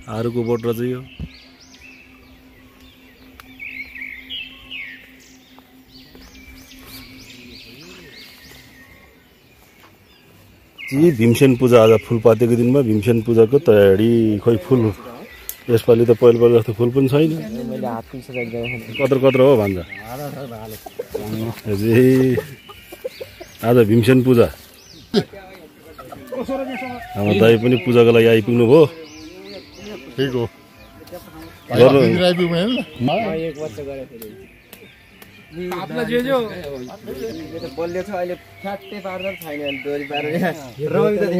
आरुको बोट रहेछ यो। भीमसेन पूजा आज फुलपातीको दिनमा भीमसेन पूजाको तयारी। खोइ फुल यसपालि त पहिलो जस्तो फुल पनि छैन। कत्रो कत्रो हो भन्छ। आज भीमसेन पूजा। हाम्रो दाइ पनि पूजाको लागि आइपुग्नु भयो। ठीक हो।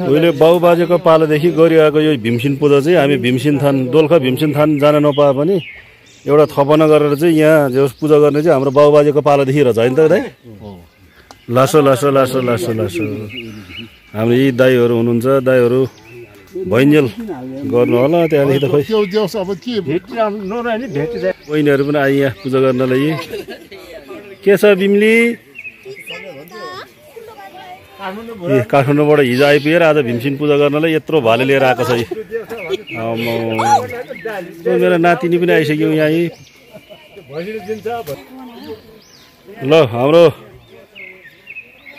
उहिले बाउ बाजेको पालोदेखि गरिआएको यो भीमसेन पूजा चाहिँ हामी भीमसेन थान दोलखा भीमसेन थान जान नपाए पनि एउटा थपना गरेर चाहिँ यहाँ जो पूजा गर्ने चाहिँ हाम्रो बाउ बाजेको पालोदेखि रहेछ होइन त दाइ? लासो लासो लासो लासो लासो हाम्रो यी दाइहरू हुनुहुन्छ। दाइहरू भैन्जेल गर्नु होला त्यहाँदेखि त खोइ बहिनीहरू पनि आए यहाँ पूजा गर्नलाई। के छ बिमली? काठमाडौँबाट हिजो आइपुगेर आज भीमसेन पूजा गर्नलाई यत्रो भाले लिएर आएको छ। मेरो नातिनी पनि आइसक्यो यहाँ। ल हाम्रो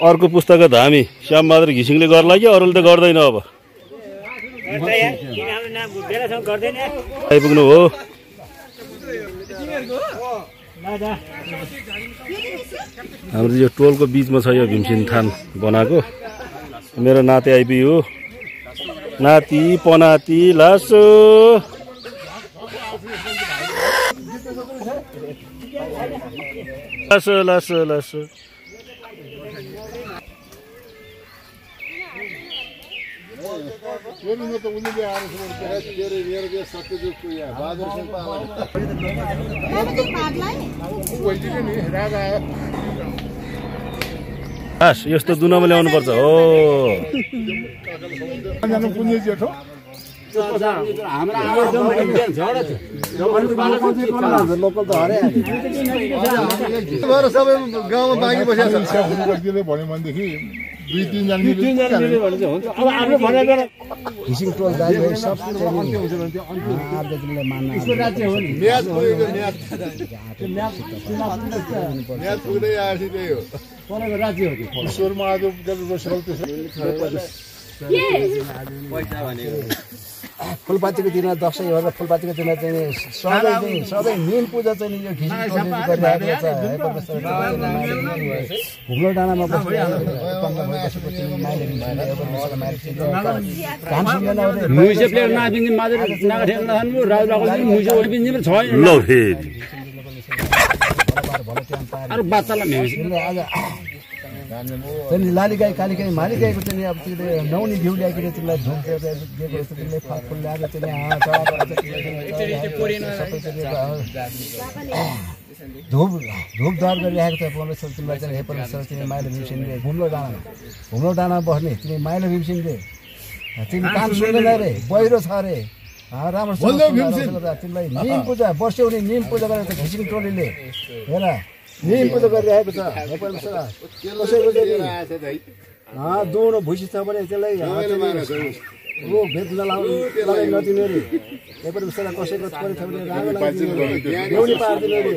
अर्को पुस्ताको धामी श्यामबहादुर घिसिङले गर्ला कि अरूले त गर्दैन? अब आइपुग्नु हो। हाम्रो यो टोलको बिचमा छ यो भीमसेन थान बनाएको। मेरो नाति आइपुग्यो। नाति पनाति लासो लासो लासो लासो। यस्तो दुनामा ल्याउनु पर्छ हो। सबै गाउँमा बाँकी बसेको छ भन्यो भनेदेखि 2-3 जना घिसिङ टोल दाइले सबले फुलपातीको दिन दसैँ हो र फुलपातीको दिन चाहिँ सधैँ मेन पूजा चाहिँ यो घिसिङ टोलले गरिरहेको छ। घुम्लो डाँडामा लाली गाई काली गाई माली गाईको चाहिँ अब त्यो नौनी घिउ ल्याइकन त्यसलाई धुप दिएको त्यसले फलफुल ल्याएर धुप दर गरिरहेको छ। परमेश्वर तिमीलाई चाहिँ हे परमेश्वर तिमी माइलो भीमसेनले घुम्लो डाँडामा बस्ने तिमी माइलो भीमसेनले तिमी कान सुन्दैन रे बहिरो छ अरे राम्रो तिमीलाई निम पूजा बस्यौनी निम पूजा गरेर घिसिङ टोलीले हेर निम पूजा गरिरहेको छ। दोनो भुसी छ भने त्यसलाई भेट नलाउनु नदिने रे एपट्टि कसैको छोरी छ भने ल्याउनु पार्दिने रे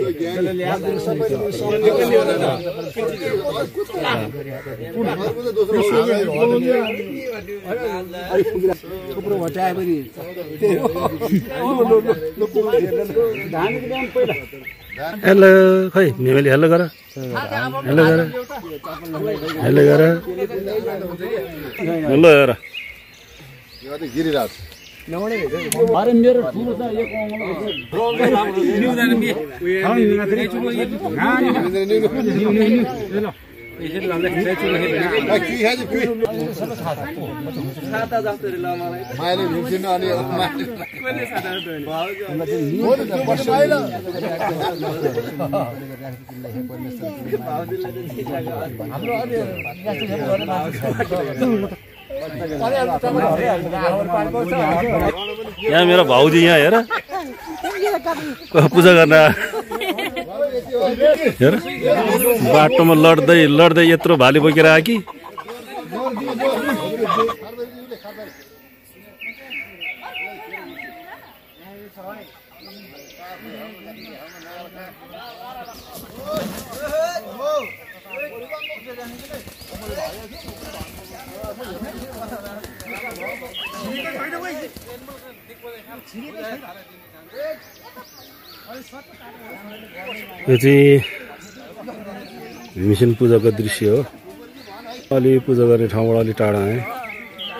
थुप्रो भट्यायो पनि हेलो खै मेमेली हेलो गर हेलो गर हेलो गर हेलो हेर गिरिराज अरे मेरो ठुलो छ एक यहाँ मेरो भाउजी यहाँ हेर पूजा गर्न हेर बाटोमा लड्दै लड्दै यत्रो भाले बोकेर आयो कि यो चाहिँ भीमसेन पूजाको दृश्य हो। अलि पूजा गर्ने ठाउँबाट अलि टाढा आएँ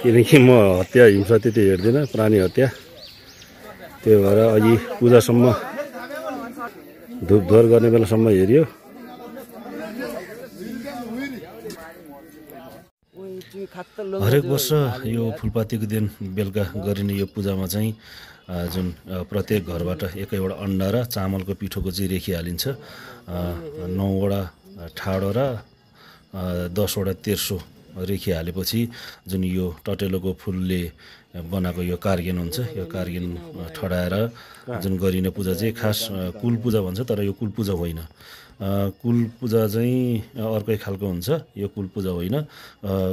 किनकि म हत्या हिंसा त्यति हेर्दिनँ, प्राणी हत्या। त्यही भएर अघि पूजासम्म धुपधुवर गर्ने बेलासम्म हेरियो। हरेक वर्ष यो फुलपातीको दिन बेलुका गरिने यो पूजामा चाहिँ जुन प्रत्येक घरबाट एकैवटा अन्डा र चामलको पिठोको चाहिँ रेखी हालिन्छ। 9वटा ठाडो र 10वटा तेर्सो रेखी हालेपछि जुन यो टटेलोको फुलले बनाएको यो कार्गेन हुन्छ, यो कार्गेन ठडाएर जुन गरिने पूजा चाहिँ खास कुल पूजा भन्छ, तर यो कुल पूजा होइन। कुल पूजा चाहिँ अर्कै खालको हुन्छ, यो कुल पूजा होइन।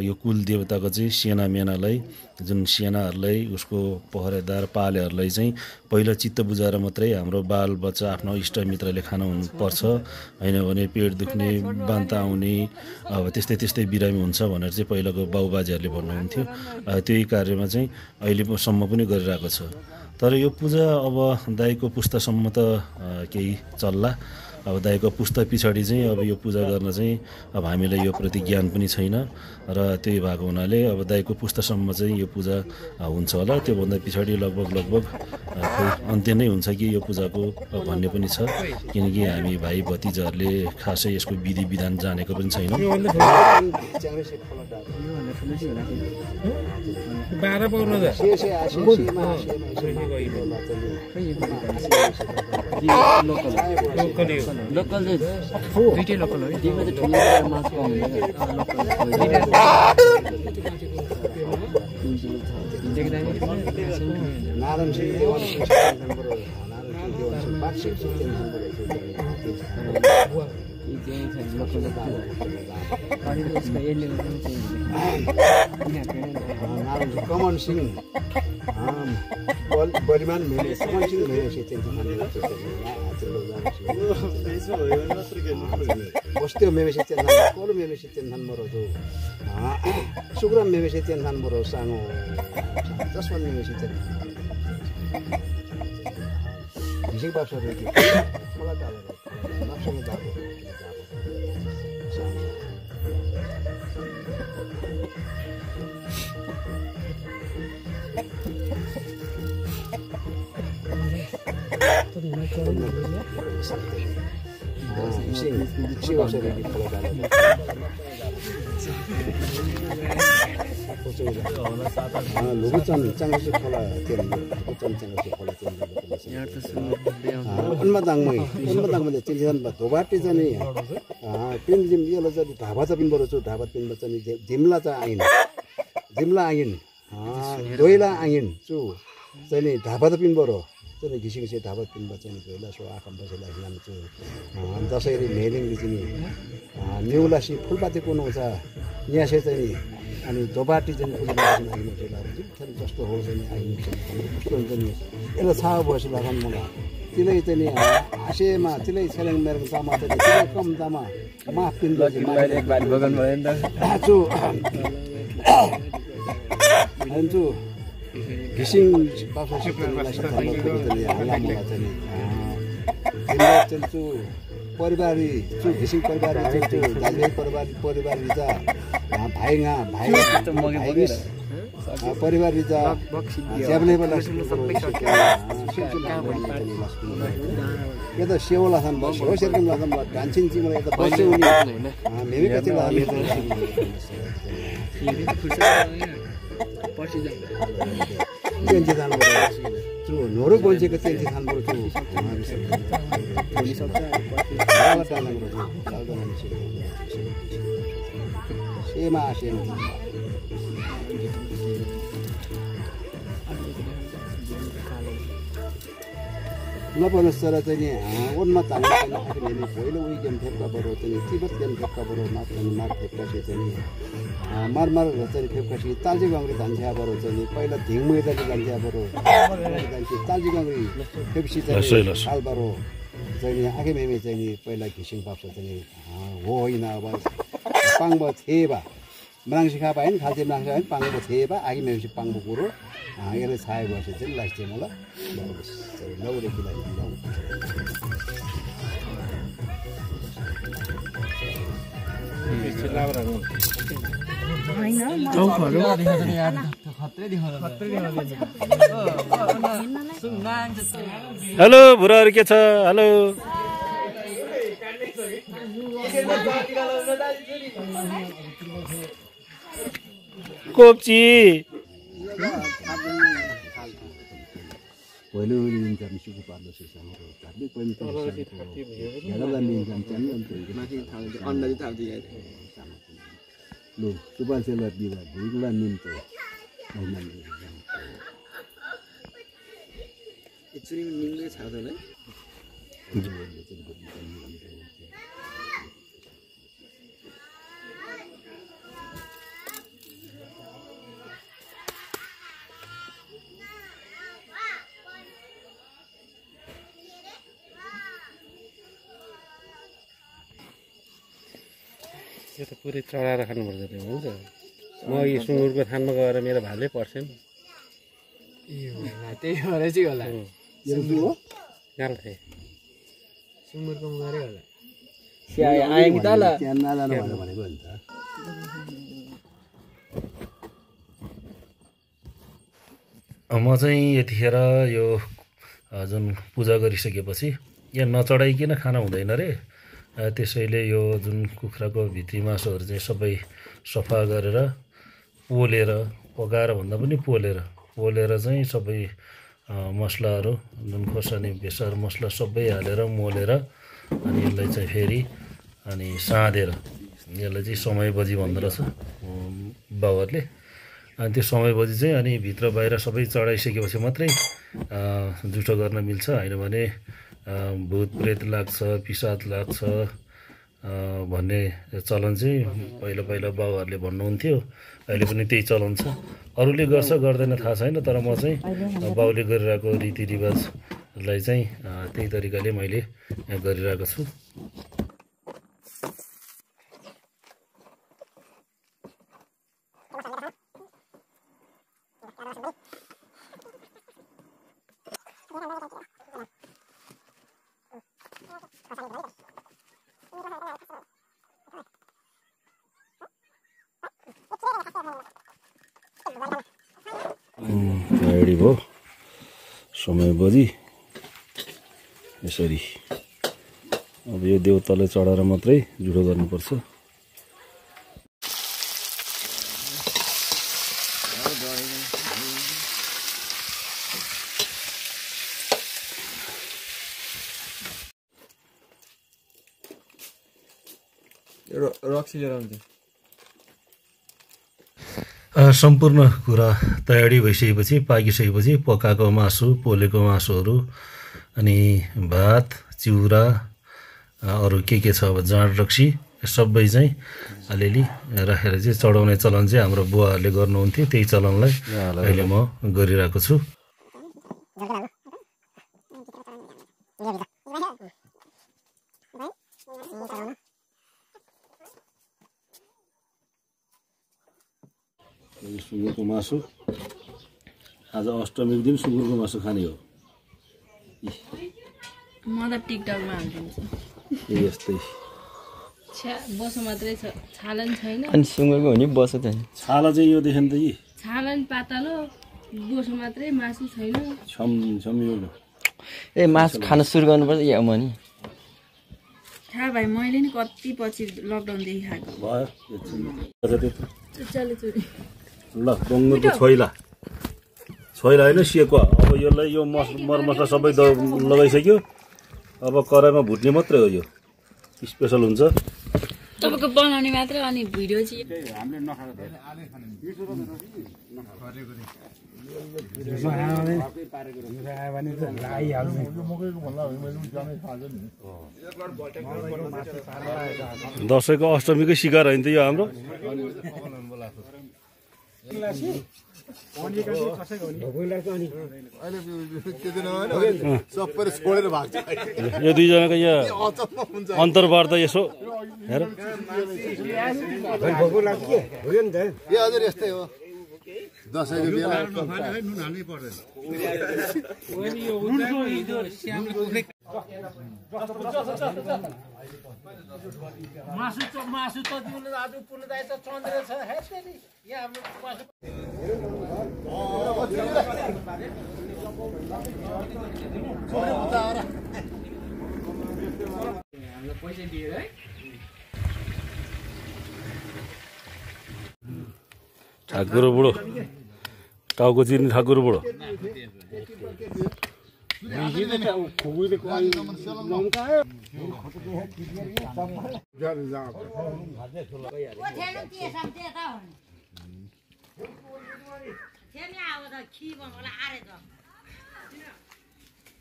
यो कुल देवताको चाहिँ सेना मेनालाई, जुन सेनाहरूलाई, उसको पहरेदार पालेहरूलाई चाहिँ पहिला चित्त बुझाएर मात्रै हाम्रो बाल बच्चा आफ्नो इष्टमित्रले खानु हुनुपर्छ, होइन भने पेट दुख्ने, बान्ता आउने, अब त्यस्तै त्यस्तै बिरामी हुन्छ भनेर चाहिँ पहिलाको बाबुबाजेहरूले भन्नुहुन्थ्यो। त्यही कार्यमा चाहिँ अहिलेसम्म पनि गरिरहेको छ। तर यो पूजा अब दाइको पुस्तासम्म त केही चल्ला। अब दाइको पुस्ता पछाडि चाहिँ अब यो पूजा गर्न चाहिँ अब हामीलाई यो प्रति ज्ञान पनि छैन र त्यही भएको हुनाले अब दाइको पुस्तासम्म चाहिँ यो पूजा हुन्छ होला। त्योभन्दा पछाडि लगभग खोइ अन्त्य नै हुन्छ कि यो पूजाको भन्ने पनि छ, किनकि हामी भाइ भतिजाहरूले खासै यसको विधि विधान जानेको पनि छैनौँ। लोकल दुईटै लोकल हो। दिनमा चाहिँ ठुलो माछ पाउँदैन। कमन सिंह बलिमान मेले कमन सिंह मेले बस्त्यो मेमेसे तेन्थान कोलो मेमेसे तेन्थान मरोदो सुग्राम मेमेसे तेन्थान मरो सानो जसवन मेमेसे तेन्थान हिसिक बाप्सा रेकी मलाई डालेर नक्सँग दाको लुबुचन चांगसी खोला तेल लुबुचन चांगसी खोला तेल अन्नदाङमै चिन्तिन धोबाटी जाने पिन्जिम यलो जति ढाबा पिन बरोछु ढाबा पिन बचनी जिमला चा आइन जिमला आइन दोइला आइन चु चाहिँ ढाबा पिन बरो चाहिँ घिसिङ से ढाबा पिन बचनी दोइला सो आखम बसेला हिलाम छु दसैरी मेलिङ लिजिनी न्युलासी फुलपाती कुनो छ यहाँ से चाहिँ अनि धोबाटी चाहिँ पूजा गर्न आइनु थियो जस्तो हो चाहिँ आइनु कस्तो हुन्छ नि यसलाई छाव बसी लगाउनु मलाई तिलै चाहिँ आसेमा तिलै छेलेङ मेरो दामा चाहिँ तिलै कम दामा माफ पिन गर्छ मैले एक बार बगन भयो नि त छु अन्जु घिसिङ बाफो सिपलाई चाहिँ हाला मलाई चाहिँ छु परिवारी छु घिसिङ परिवार छु दाजुभाइ परिवार रिजा भाइगा भाइ परिवार रिजा ज्याबले बेला यो त सेवला छन् बस्यो हो सेरकम लाछन् धानसिङ चिमले त बस्यो उनी मेमी कति लाग्यो तेन्ची थान छु नोरो बन्छेको तेन्ची थान बरु छु भोलि सक्छ सेमा नपनस्तर चाहिँ ओनमा ताल्ने पहिलो विकेन्ड फेप्का बरो चाहिँ तिब्बत गेम फेप्का बरो मार फेप्कासी चाहिँ मार चाहिँ फेप्कासी तालजी गङ्ग्री धान्थ्या बरो चाहिँ पहिला धिङ मैदाली जान्थ्या बरो तालजी गङ्ग्री फेप्सी चाहिँ साल बरो चाहिँ आगे मेमे चाहिँ पहिला घिसिङ बाप्सा चाहिँ हो होइन अब पाङ्ब थिएबा Mangshika pain, Khalti Mangshika, Pango Theba, I may be Pango Guru, I get a side was a thing like Timala. No, hello बुढाहरू के छ हेलो कोप्ची पहिलो लिन्छ मिसुको पार्लो सुसँग हामी पनि ज्यादा लिन्छ चाहिँ माथि अन्डाले थाहा दिए लु सुपासेला बिवा भुइला निम्तो एक्चुअली निम्ले छाड्दैन यो त पुरै चढाएर खानुपर्छ त्यो हुन्छ म यो सुँगुरको थानमा गएर मेरो भाले पर्छन् त्यही भएर चाहिँ होला गाल्थे सुँगुरको मुहारै होला आयो कि त ल त्यहाँ नजानु भनेको नि त म चाहिँ यतिखेर यो जुन पूजा गरिसकेपछि यहाँ नचढाइकन खाना हुँदैन रे त्यसैले यो जुन कुखुराको भित्री मासुहरू चाहिँ सबै सफा गरेर पोलेर पकाएर भन्दा पनि पोलेर चाहिँ सबै मसलाहरू जुन खोर्सानी बेसार मसला सबै हालेर मोलेर अनि यसलाई चाहिँ फेरि अनि साँधेर यसलाई चाहिँ समय बजी भन्दो रहेछ बाउहरूले अनि त्यो समय बजी चाहिँ अनि भित्र बाहिर सबै चढाइसकेपछि मात्रै जुठो गर्न मिल्छ होइन भने भूत प्रेत लाग्छ पिसाच लाग्छ भन्ने चलन चाहिँ पहिला बाउहरूले भन्नुहुन्थ्यो अहिले पनि त्यही चलन छ अरूले गर्छ गर्दैन थाहा छैन तर म चाहिँ बाउले गरिरहेको रीतिरिवाजलाई चाहिँ त्यही तरिकाले मैले यहाँ गरिरहेको छु रेडी भयो समय बजी यसरी अब यो देउतालाई चढाएर मात्रै जुठो गर्नुपर्छ सम्पूर्ण कुरा तयारी भइसकेपछि पाकिसकेपछि पकाएको मासु पोलेको मासुहरू अनि भात चिउरा अरू के छ अब जाँड रक्सी सबै चाहिँ अलिअलि राखेर चाहिँ चढाउने चलन चाहिँ हाम्रो बुवाहरूले गर्नुहुन्थ्यो त्यही चलनलाई अहिले म गरिरहेको छु सुँगुरको मासु आज अष्टमीको दिन सुँगुरको मासु खाने हो म त टिकटकमा हालिदिन्छु यस्तै बसो मात्रै छ छालन छैन अनि सुँगुरको हो नि बसो छैन छाला चाहिँ यो देखेन त यी छालन पातलो बोसो मात्रै मासु छैन छम यो ए मासु खान सुरु गर्नुपर्छ या म नि थाहा भाइ मैले नि कति पछि लकडाउनदेखि खाएको भयो ल बङ्गुरको छोइला होइन सेकुवा अब यसलाई यो मरमसला सबै लगाइसक्यो अब कराईमा भुट्ने मात्रै हो यो स्पेसल हुन्छ तपाईँको बनाउने मात्रै अनि भिडियो चाहिँ दसैँको अष्टमीकै शिकार होइन त यो हाम्रो अहिले त्यो दिन होइन सबैले छोडेर भाग्छ यो दुईजनाको यहाँ अचम्म हुन्छ अन्तर्वार्ता यसो हेर यो हजुर यस्तै हो दसैँको बेला मासु त दिउन आज पुर्णदाय त चन्द्र छ हेर्दै यहाँ हाम्रो पैसा दिएर है ठाकुर बुढो टाउको चिर्ने ठाकुर बुढो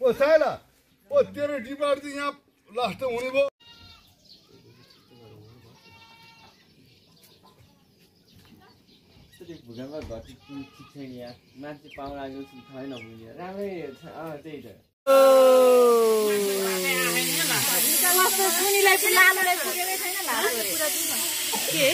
ओ साइला ओ तेरो डिपार्ट चाहिँ यहाँ लास्ट हुने भयो भूकम्प घटी ठिक छैन यहाँ मान्छे पाउन लागेको छैन भने राम्रै त्यही त के